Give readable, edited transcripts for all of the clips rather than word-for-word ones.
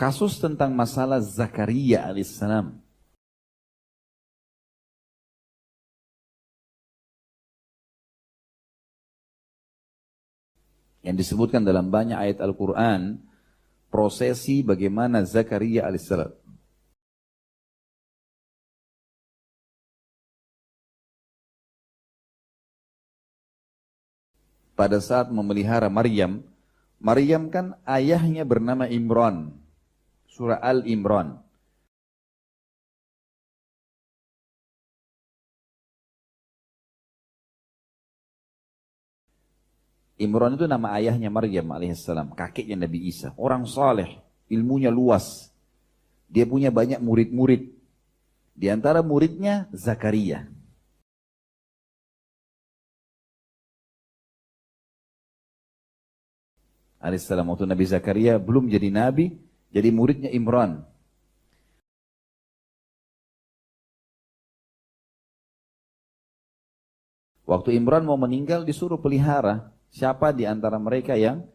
Kasus tentang masalah Zakaria alaihissalam. Yang disebutkan dalam banyak ayat Al-Quran, prosesi bagaimana Zakaria alaihissalam pada saat memelihara Maryam. Maryam kan ayahnya bernama Imran. Surah Al-Imran. Imran itu nama ayahnya Maryam alaihissalam, kakeknya Nabi Isa. Orang saleh, ilmunya luas. Dia punya banyak murid-murid. Di antara muridnya Zakaria alaihissalam. Waktu Nabi Zakaria belum jadi nabi, jadi muridnya Imran. Waktu Imran mau meninggal disuruh pelihara. Siapa di antara mereka yang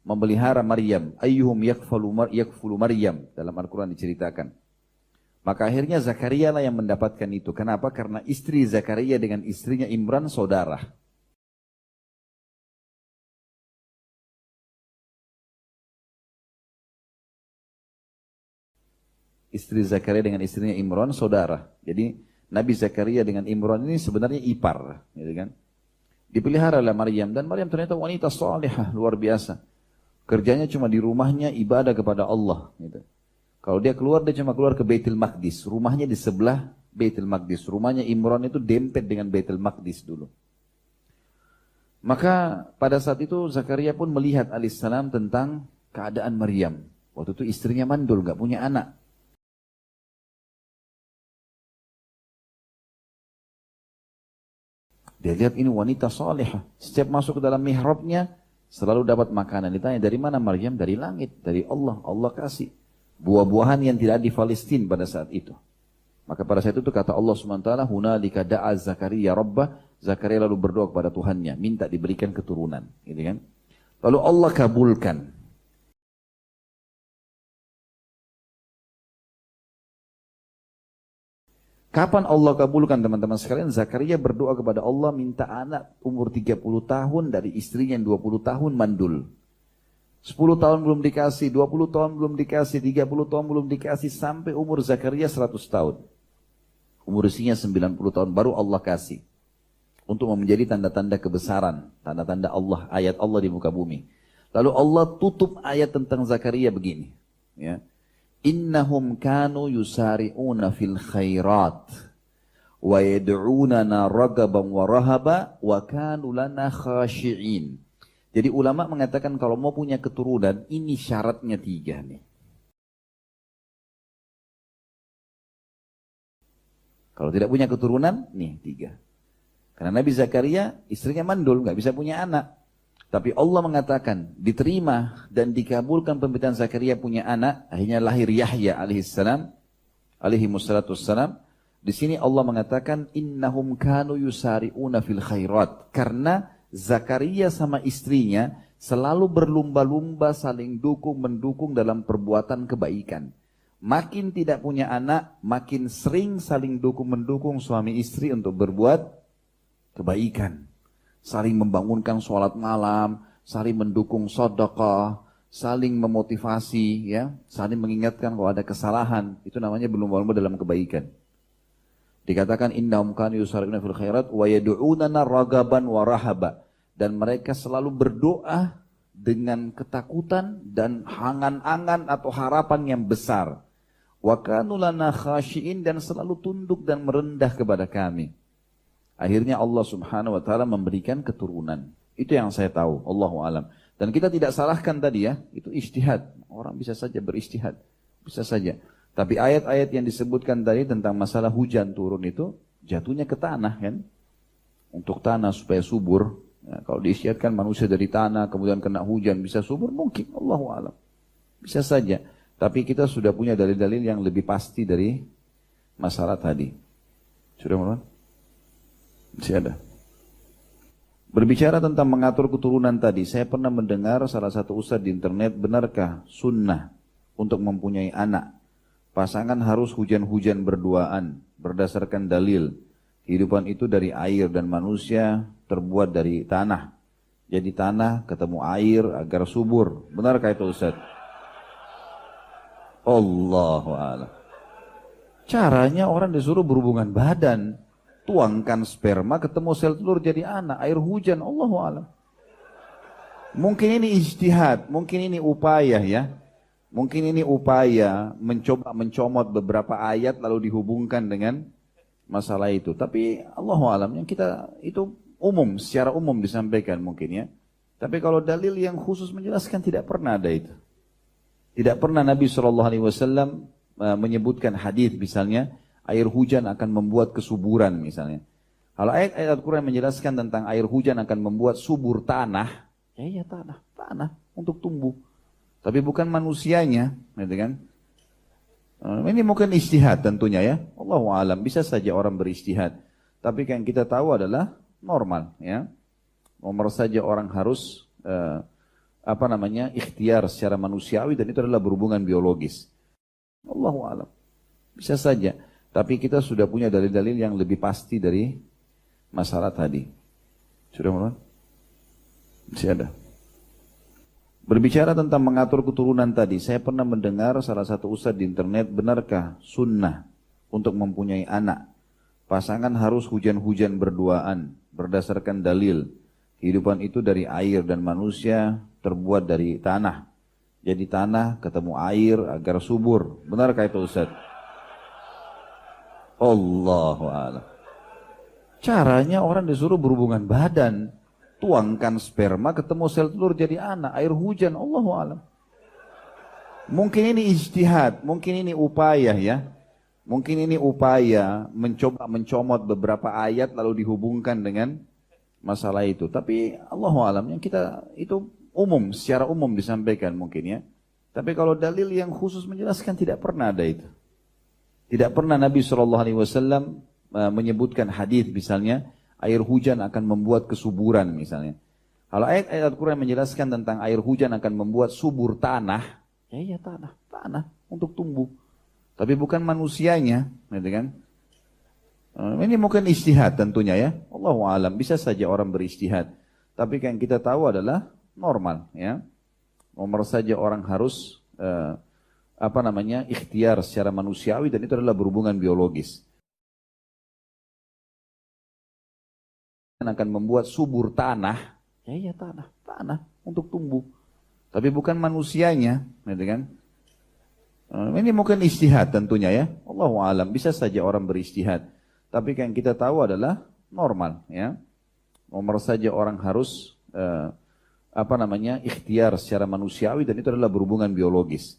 memelihara Maryam? Ayyuhum yakfulu Maryam. Dalam Al-Quran diceritakan. Maka akhirnya Zakaria lah yang mendapatkan itu. Kenapa? Karena istri Zakaria dengan istrinya Imran saudara. Istri Zakaria dengan istrinya Imran saudara. Jadi Nabi Zakaria dengan Imran ini sebenarnya ipar, gitu kan? Dipelihara oleh Maryam, dan Maryam ternyata wanita salihah luar biasa. Kerjanya cuma di rumahnya ibadah kepada Allah, gitu. Kalau dia keluar, dia cuma keluar ke Baitul Maqdis. Rumahnya di sebelah Baitul Maqdis. Rumahnya Imran itu dempet dengan Baitul Maqdis dulu. Maka pada saat itu Zakaria pun melihat alaihissalam tentang keadaan Maryam. Waktu itu istrinya mandul, gak punya anak. Dia lihat ini wanita salihah. Setiap masuk ke dalam mihrabnya selalu dapat makanan. Ditanya dari mana Maryam? Dari langit, dari Allah. Allah kasih buah-buahan yang tidak di Palestina pada saat itu. Maka pada saat itu kata Allah SWT, hunalika da'a Zakaria rabbah. Zakaria lalu berdoa kepada Tuhannya, minta diberikan keturunan, gitu kan? Lalu Allah kabulkan. Kapan Allah kabulkan teman-teman sekalian? Zakaria berdoa kepada Allah minta anak umur 30 tahun dari istrinya yang 20 tahun mandul. 10 tahun belum dikasih, 20 tahun belum dikasih, 30 tahun belum dikasih, sampai umur Zakaria 100 tahun. Umur usianya 90 tahun baru Allah kasih. Untuk menjadi tanda-tanda kebesaran, tanda-tanda Allah, ayat Allah di muka bumi. Lalu Allah tutup ayat tentang Zakaria begini, ya. Innahum kanu yusari'una fil khairat wa yad'unana ragaban wa rahaba wa kanu lana khashi'in. Jadi ulama mengatakan kalau mau punya keturunan ini syaratnya 3 nih. Kalau tidak punya keturunan nih 3. Karena Nabi Zakaria istrinya mandul, nggak bisa punya anak. Tapi Allah mengatakan diterima dan dikabulkan permintaan Zakaria punya anak. Akhirnya lahir Yahya alaihissalam, alaihimussalam. Di sini Allah mengatakan innahum kanu yusari'una fil khairat. Karena Zakaria sama istrinya selalu berlumba-lumba saling mendukung dalam perbuatan kebaikan. Makin tidak punya anak, makin sering saling mendukung suami istri untuk berbuat kebaikan. Saling membangunkan sholat malam, saling mendukung sedekah, saling memotivasi, ya, saling mengingatkan kalau ada kesalahan. Itu namanya berlumba-lumba dalam kebaikan. Dikatakan innahum kanu yusari'una fil khairat wa yad'unana ragaban wa rahaba, dan mereka selalu berdoa dengan ketakutan dan angan-angan atau harapan yang besar. Wa kanu lana khashi'in, dan selalu tunduk dan merendah kepada kami. Akhirnya Allah Subhanahu wa taala memberikan keturunan. Itu yang saya tahu, Allahu alam. Dan kita tidak salahkan tadi ya, itu ijtihad. Orang bisa saja berijtihad, bisa saja. Tapi ayat-ayat yang disebutkan tadi tentang masalah hujan turun itu jatuhnya ke tanah kan? Untuk tanah supaya subur. Ya, kalau diisytihatkan manusia dari tanah kemudian kena hujan bisa subur, mungkin, Allahu alam. Bisa saja. Tapi kita sudah punya dalil-dalil yang lebih pasti dari masalah tadi. Sudah mulai? Masih ada. Berbicara tentang mengatur keturunan tadi, saya pernah mendengar salah satu ustadz di internet, benarkah sunnah untuk mempunyai anak. Pasangan harus hujan-hujan berduaan berdasarkan dalil. Kehidupan itu dari air dan manusia terbuat dari tanah. Jadi tanah ketemu air agar subur. Benarkah itu Ustaz? Allahu a'lam. Caranya orang disuruh berhubungan badan. Tuangkan sperma ketemu sel telur jadi anak. Air hujan. Allahu a'lam. Mungkin ini ijtihad. Mungkin ini upaya ya. Mungkin ini upaya mencoba mencomot beberapa ayat lalu dihubungkan dengan masalah itu. Tapi Allahu a'lam yang kita itu umum, secara umum disampaikan mungkin ya. Tapi kalau dalil yang khusus menjelaskan tidak pernah ada itu. Tidak pernah Nabi SAW menyebutkan hadis misalnya air hujan akan membuat kesuburan misalnya. Kalau ayat-ayat Al-Quran menjelaskan tentang air hujan akan membuat subur tanah, ya iya tanah untuk tumbuh. Tapi bukan manusianya, gitu kan? Ini mungkin ijtihad tentunya ya. Allahu a'lam, bisa saja orang beristihad. Tapi yang kita tahu adalah normal ya. Nomor saja orang harus ikhtiar secara manusiawi dan itu adalah berhubungan biologis. Allahu a'lam. Bisa saja. Tapi kita sudah punya dalil-dalil yang lebih pasti dari masalah tadi. Sudah mulai? Masih ada. Berbicara tentang mengatur keturunan tadi, saya pernah mendengar salah satu ustadz di internet, benarkah sunnah untuk mempunyai anak? Pasangan harus hujan-hujan berduaan berdasarkan dalil. Kehidupan itu dari air dan manusia terbuat dari tanah. Jadi tanah ketemu air agar subur. Benarkah itu Ustaz? Allahu a'lam. Caranya orang disuruh berhubungan badan. Tuangkan sperma ketemu sel telur jadi anak. Air hujan. Allahu a'lam. Mungkin ini ijtihad. Mungkin ini upaya ya. Mungkin ini upaya mencoba mencomot beberapa ayat lalu dihubungkan dengan masalah itu. Tapi Allahu a'lam yang kita itu umum, secara umum disampaikan mungkin ya. Tapi kalau dalil yang khusus menjelaskan tidak pernah ada itu. Tidak pernah Nabi SAW menyebutkan hadis misalnya air hujan akan membuat kesuburan misalnya. Kalau ayat-ayat Al-Quran menjelaskan tentang air hujan akan membuat subur tanah, ya iya tanah untuk tumbuh. Tapi bukan manusianya, gitu kan? Ini mungkin ijtihad tentunya ya. Allahu a'lam, bisa saja orang beristihad. Tapi yang kita tahu adalah normal ya. Nomor saja orang harus ikhtiar secara manusiawi dan itu adalah berhubungan biologis. Akan membuat subur tanah, ya iya tanah untuk tumbuh. Tapi bukan manusianya, gitu kan? Ini mungkin ijtihad tentunya ya. Allahu a'lam, bisa saja orang beristihad. Tapi yang kita tahu adalah normal ya. Nomor saja orang harus ikhtiar secara manusiawi dan itu adalah berhubungan biologis.